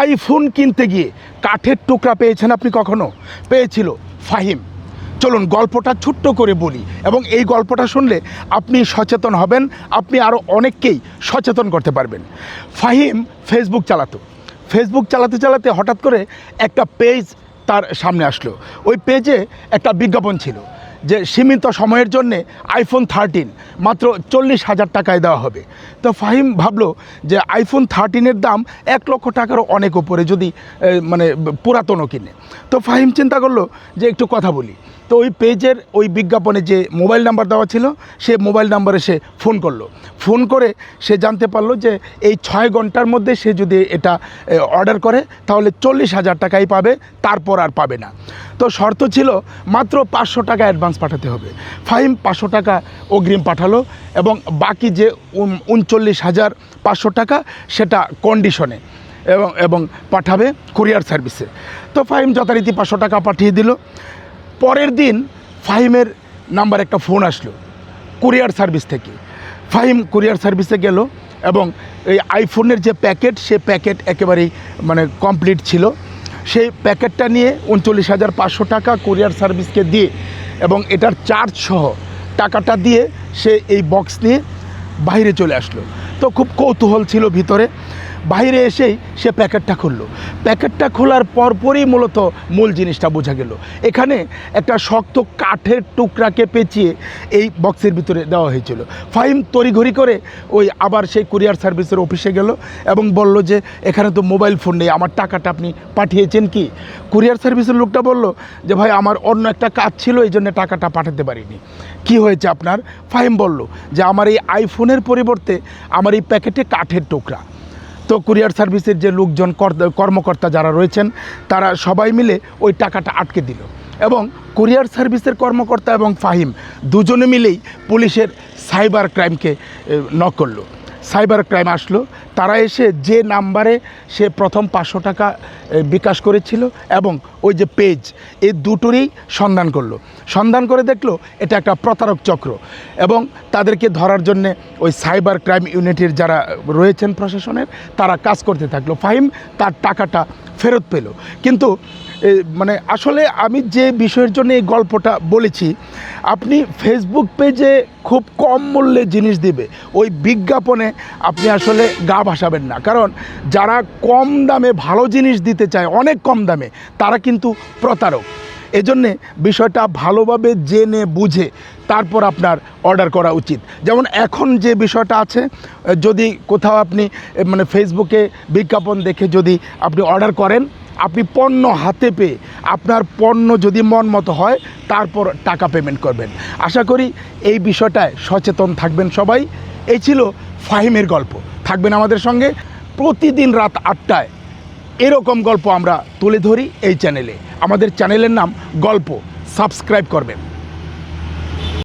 IPhone কিনতে গিয়ে কাঠের টুকরা পেয়েছেন আপনি কখনো? পেয়েছিল ফাহিম। চলুন গল্পটা ছোট্ট করে বলি, এবং এই গল্পটা শুনলে আপনি সচেতন হবেন, আপনি আরও অনেককেই সচেতন করতে পারবেন। ফাহিম ফেসবুক চালাতে চালাতে হঠাৎ করে একটা পেজ তার সামনে আসলো। ওই পেজে একটা বিজ্ঞাপন ছিল যে সীমিত সময়ের জন্যে আইফোন 13 মাত্র 40,000 টাকায় দেওয়া হবে। তো ফাহিম ভাবলো যে আইফোন 13-এর দাম 1 লক্ষ টাকারও অনেক উপরে, যদি মানে পুরাতনও কিনে। তো ফাহিম চিন্তা করলো যে একটু কথা বলি। তো ওই পেজের ওই বিজ্ঞাপনে যে মোবাইল নাম্বার দেওয়া ছিল, সে মোবাইল নাম্বারে সে ফোন করে সে জানতে পারলো যে এই 6 ঘন্টার মধ্যে সে যদি এটা অর্ডার করে তাহলে 40,000 টাকাই পাবে, তারপর আর পাবে না। তো শর্ত ছিল মাত্র 500 টাকা অ্যাডভান্স পাঠাতে হবে। ফাহিম 500 টাকা অগ্রিম পাঠালো, এবং বাকি যে 39,500 টাকা সেটা কন্ডিশনে এবং পাঠাবে কুরিয়ার সার্ভিসে। তো ফাহিম যথারীতি 500 টাকা পাঠিয়ে দিল। পরের দিন ফাহিমের নাম্বার একটা ফোন আসলো কুরিয়ার সার্ভিস থেকে। ফাহিম কুরিয়ার সার্ভিসে গেল, এবং এই আইফোনের যে প্যাকেট, সে প্যাকেট একেবারেই মানে কমপ্লিট ছিল। সেই প্যাকেটটা নিয়ে 39,500 টাকা কুরিয়ার সার্ভিসকে দিয়ে, এবং এটার চার্জ সহ টাকাটা দিয়ে সে এই বক্স নিয়ে বাইরে চলে আসলো। তো খুব কৌতূহল ছিল ভিতরে। বাইরে এসেই সে প্যাকেটটা খুললো। প্যাকেটটা খোলার পরপরই মূলত মূল জিনিসটা বোঝা গেল। এখানে একটা শক্ত কাঠের টুকরাকে পেঁচিয়ে এই বক্সের ভিতরে দেওয়া হয়েছিল। ফাহিম তড়িঘড়ি করে ওই আবার সেই কুরিয়ার সার্ভিসের অফিসে গেল এবং বলল যে এখানে তো মোবাইল ফোন নেই, আমার টাকাটা আপনি পাঠিয়েছেন কি? কুরিয়ার সার্ভিসের লোকটা বলল যে ভাই, আমার অন্য একটা কাজ ছিল, এই জন্য টাকাটা পাঠাতে পারিনি। কি হয়েছে আপনার? ফাহিম বলল যে আমার এই আইফোনের পরিবর্তে আমার এই প্যাকেটে কাঠের টুকরা। তো কুরিয়ার সার্ভিসের যে লোকজন, কর্মকর্তা যারা রয়েছেন, তারা সবাই মিলে ওই টাকাটা আটকে দিল, এবং কুরিয়ার সার্ভিসের কর্মকর্তা এবং ফাহিম দুজনে মিলেই পুলিশের সাইবার ক্রাইমকে নক করলো। সাইবার ক্রাইম আসলো, তারা এসে যে নাম্বারে সে প্রথম 500 টাকা বিকাশ করেছিল এবং ওই যে পেজ, এই দুটোরই সন্ধান করে দেখলো এটা একটা প্রতারক চক্র, এবং তাদেরকে ধরার জন্যে ওই সাইবার ক্রাইম ইউনিটের যারা রয়েছেন প্রশাসনের, তারা কাজ করতে থাকলো। ফাহিম তার টাকাটা ফেরত পেল। কিন্তু মানে আসলে আমি যে বিষয়ের জন্য এই গল্পটা বলেছি, আপনি ফেসবুক পেজে খুব কম মূল্যে জিনিস দিবে, ওই বিজ্ঞাপনে আপনি আসলে গা ভাসাবেন না। কারণ যারা কম দামে ভালো জিনিস দিতে চায়, অনেক কম দামে, তারা কিন্তু প্রতারক। এজন্যে বিষয়টা ভালোভাবে জেনে বুঝে তারপর আপনার অর্ডার করা উচিত। যেমন এখন যে বিষয়টা আছে, যদি কোথাও আপনি মানে ফেসবুকে বিজ্ঞাপন দেখে যদি আপনি অর্ডার করেন, আপনি পণ্য হাতে পেয়ে আপনার পণ্য যদি মন মতো হয়, তারপর টাকা পেমেন্ট করবেন। আশা করি এই বিষয়টায় সচেতন থাকবেন সবাই। এই ছিল ফাহিমের গল্প। থাকবেন আমাদের সঙ্গে প্রতিদিন রাত 8টায়। এরকম গল্প আমরা তুলে ধরি এই চ্যানেলে। আমাদের চ্যানেলের নাম গল্প। সাবস্ক্রাইব করবেন।